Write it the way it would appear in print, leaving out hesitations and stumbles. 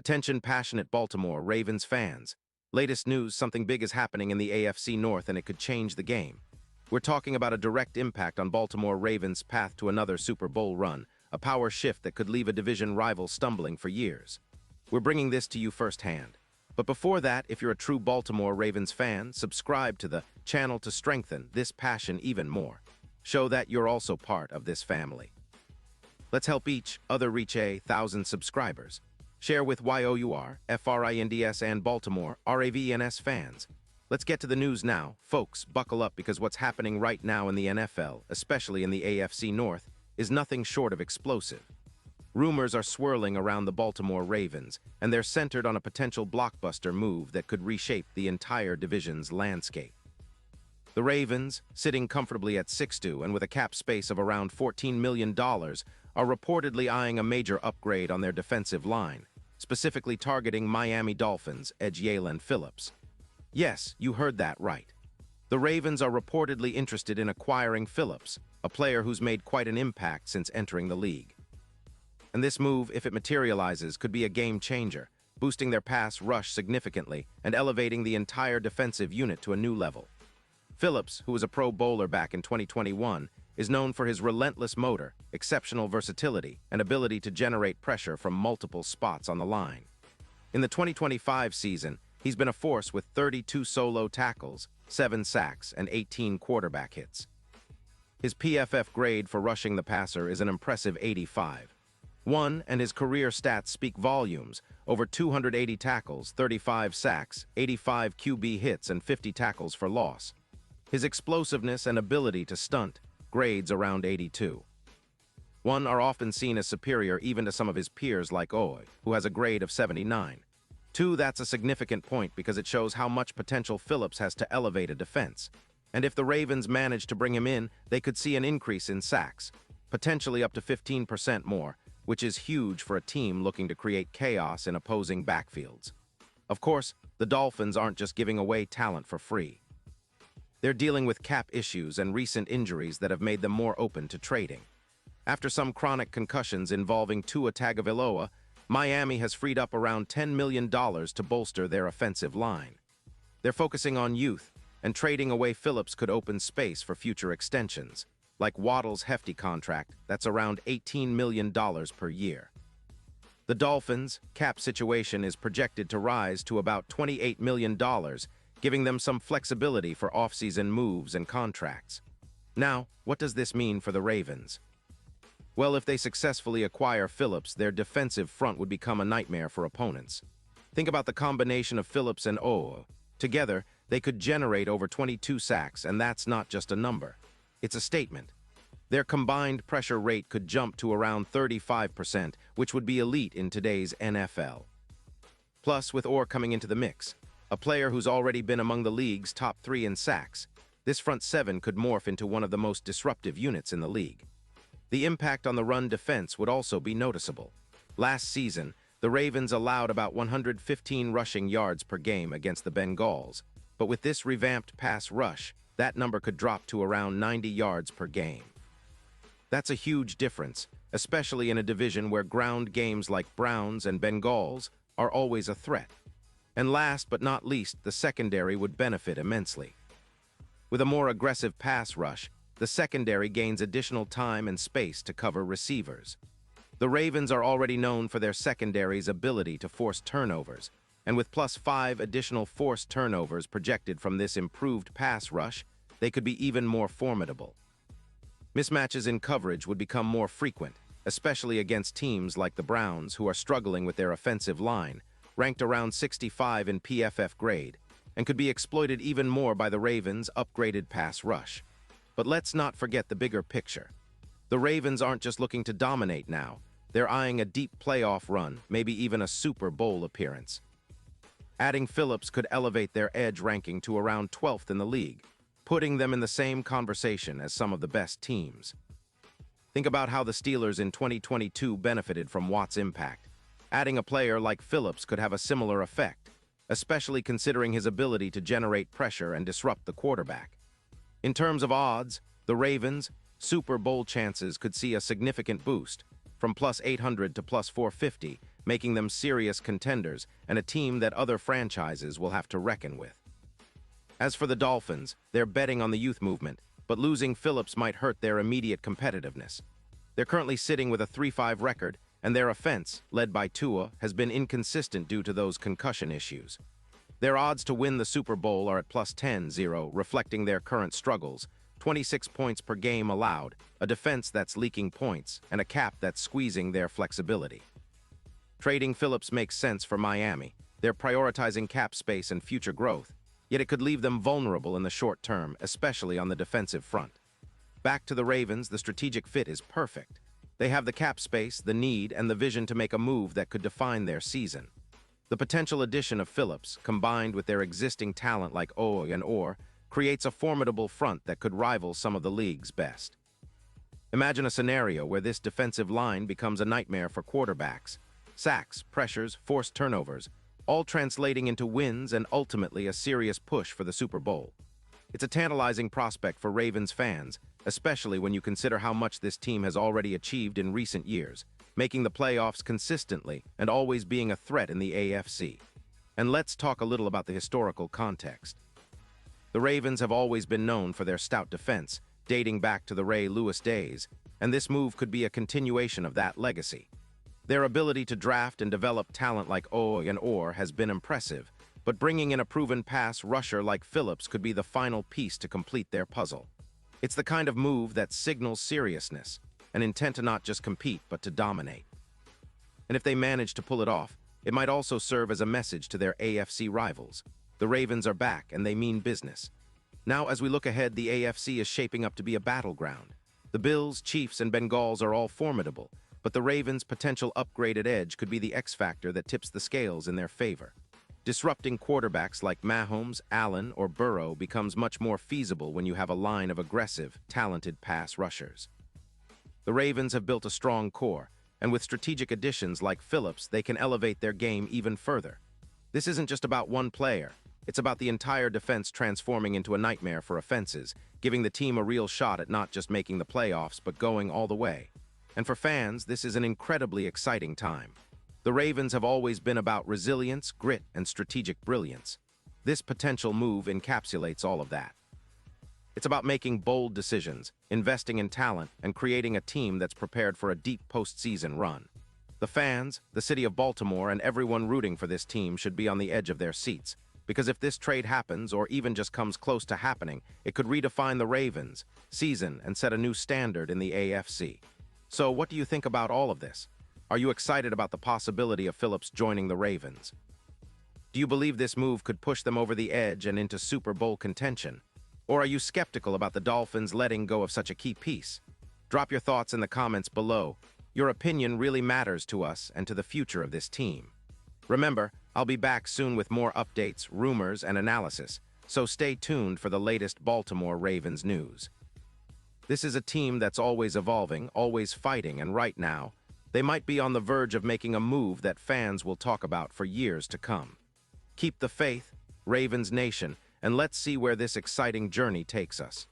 Attention passionate Baltimore Ravens fans. Latest news, something big is happening in the AFC North and it could change the game. We're talking about a direct impact on Baltimore Ravens' path to another Super Bowl run, a power shift that could leave a division rival stumbling for years. We're bringing this to you firsthand. But before that, if you're a true Baltimore Ravens fan, subscribe to the channel to strengthen this passion even more. Show that you're also part of this family. Let's help each other reach 1,000 subscribers. Share with YOUR, FRINDS and Baltimore, RAVENS fans. Let's get to the news now. Folks, buckle up because what's happening right now in the NFL, especially in the AFC North, is nothing short of explosive. Rumors are swirling around the Baltimore Ravens, and they're centered on a potential blockbuster move that could reshape the entire division's landscape. The Ravens, sitting comfortably at 6-2 and with a cap space of around $14 million, are reportedly eyeing a major upgrade on their defensive line, specifically targeting Miami Dolphins edge Jalen Phillips. Yes, you heard that right. The Ravens are reportedly interested in acquiring Phillips, a player who's made quite an impact since entering the league. And this move, if it materializes, could be a game changer, boosting their pass rush significantly and elevating the entire defensive unit to a new level. Phillips, who was a Pro Bowler back in 2021, is known for his relentless motor, exceptional versatility, and ability to generate pressure from multiple spots on the line. In the 2025 season, he's been a force with 32 solo tackles, 7 sacks, and 18 quarterback hits. His PFF grade for rushing the passer is an impressive 85. And his career stats speak volumes: over 280 tackles, 35 sacks, 85 QB hits, and 50 tackles for loss. His explosiveness and ability to stunt grades around 82. Are often seen as superior even to some of his peers like Oy, who has a grade of 79. That's a significant point because it shows how much potential Phillips has to elevate a defense. And if the Ravens manage to bring him in, they could see an increase in sacks, potentially up to 15% more, which is huge for a team looking to create chaos in opposing backfields. Of course, the Dolphins aren't just giving away talent for free. They're dealing with cap issues and recent injuries that have made them more open to trading. After some chronic concussions involving Tua Tagovailoa, Miami has freed up around $10 million to bolster their offensive line. They're focusing on youth, and trading away Phillips could open space for future extensions, like Waddle's hefty contract that's around $18 million per year. The Dolphins' cap situation is projected to rise to about $28 million, giving them some flexibility for off-season moves and contracts. Now, what does this mean for the Ravens? Well, if they successfully acquire Phillips, their defensive front would become a nightmare for opponents. Think about the combination of Phillips and O. Together, they could generate over 22 sacks, and that's not just a number. It's a statement. Their combined pressure rate could jump to around 35%, which would be elite in today's NFL. Plus, with Orr coming into the mix, a player who's already been among the league's top 3 in sacks, this front 7 could morph into one of the most disruptive units in the league. The impact on the run defense would also be noticeable. Last season, the Ravens allowed about 115 rushing yards per game against the Bengals, but with this revamped pass rush, that number could drop to around 90 yards per game. That's a huge difference, especially in a division where ground games like Browns and Bengals are always a threat. And last but not least, the secondary would benefit immensely. With a more aggressive pass rush, the secondary gains additional time and space to cover receivers. The Ravens are already known for their secondary's ability to force turnovers, and with +5 additional forced turnovers projected from this improved pass rush, they could be even more formidable. Mismatches in coverage would become more frequent, especially against teams like the Browns, who are struggling with their offensive line, ranked around 65 in PFF grade, and could be exploited even more by the Ravens' upgraded pass rush. But let's not forget the bigger picture. The Ravens aren't just looking to dominate now, they're eyeing a deep playoff run, maybe even a Super Bowl appearance. Adding Phillips could elevate their edge ranking to around 12th in the league, putting them in the same conversation as some of the best teams. Think about how the Steelers in 2022 benefited from Watt's impact. Adding a player like Phillips could have a similar effect, especially considering his ability to generate pressure and disrupt the quarterback. In terms of odds, the Ravens' Super Bowl chances could see a significant boost, from +800 to +450, making them serious contenders and a team that other franchises will have to reckon with. As for the Dolphins, they're betting on the youth movement, but losing Phillips might hurt their immediate competitiveness. They're currently sitting with a 3-5 record, and their offense, led by Tua, has been inconsistent due to those concussion issues. Their odds to win the Super Bowl are at plus 10-0, reflecting their current struggles, 26 points per game allowed, a defense that's leaking points, and a cap that's squeezing their flexibility. Trading Phillips makes sense for Miami. They're prioritizing cap space and future growth, yet it could leave them vulnerable in the short term, especially on the defensive front. Back to the Ravens, the strategic fit is perfect. They have the cap space, the need, and the vision to make a move that could define their season. The potential addition of Phillips, combined with their existing talent like Oy and Orr, creates a formidable front that could rival some of the league's best. Imagine a scenario where this defensive line becomes a nightmare for quarterbacks. Sacks, pressures, forced turnovers, all translating into wins and ultimately a serious push for the Super Bowl. It's a tantalizing prospect for Ravens fans, especially when you consider how much this team has already achieved in recent years, making the playoffs consistently and always being a threat in the AFC. And let's talk a little about the historical context. The Ravens have always been known for their stout defense, dating back to the Ray Lewis days, and this move could be a continuation of that legacy. Their ability to draft and develop talent like Oy and Orr has been impressive, but bringing in a proven pass rusher like Phillips could be the final piece to complete their puzzle. It's the kind of move that signals seriousness, an intent to not just compete but to dominate. And if they manage to pull it off, it might also serve as a message to their AFC rivals. The Ravens are back and they mean business. Now, as we look ahead, the AFC is shaping up to be a battleground. The Bills, Chiefs, and Bengals are all formidable, but the Ravens' potential upgraded edge could be the X factor that tips the scales in their favor. Disrupting quarterbacks like Mahomes, Allen, or Burrow becomes much more feasible when you have a line of aggressive, talented pass rushers. The Ravens have built a strong core, and with strategic additions like Phillips, they can elevate their game even further. This isn't just about one player. It's about the entire defense transforming into a nightmare for offenses, giving the team a real shot at not just making the playoffs, but going all the way. And for fans, this is an incredibly exciting time. The Ravens have always been about resilience, grit, and strategic brilliance. This potential move encapsulates all of that. It's about making bold decisions, investing in talent, and creating a team that's prepared for a deep postseason run. The fans, the city of Baltimore, and everyone rooting for this team should be on the edge of their seats, because if this trade happens, or even just comes close to happening, it could redefine the Ravens' season and set a new standard in the AFC. So what do you think about all of this? Are you excited about the possibility of Phillips joining the Ravens? Do you believe this move could push them over the edge and into Super Bowl contention? Or are you skeptical about the Dolphins letting go of such a key piece? Drop your thoughts in the comments below. Your opinion really matters to us and to the future of this team. Remember, I'll be back soon with more updates, rumors, and analysis, so stay tuned for the latest Baltimore Ravens news. This is a team that's always evolving, always fighting, and right now, they might be on the verge of making a move that fans will talk about for years to come. Keep the faith, Ravens Nation, and let's see where this exciting journey takes us.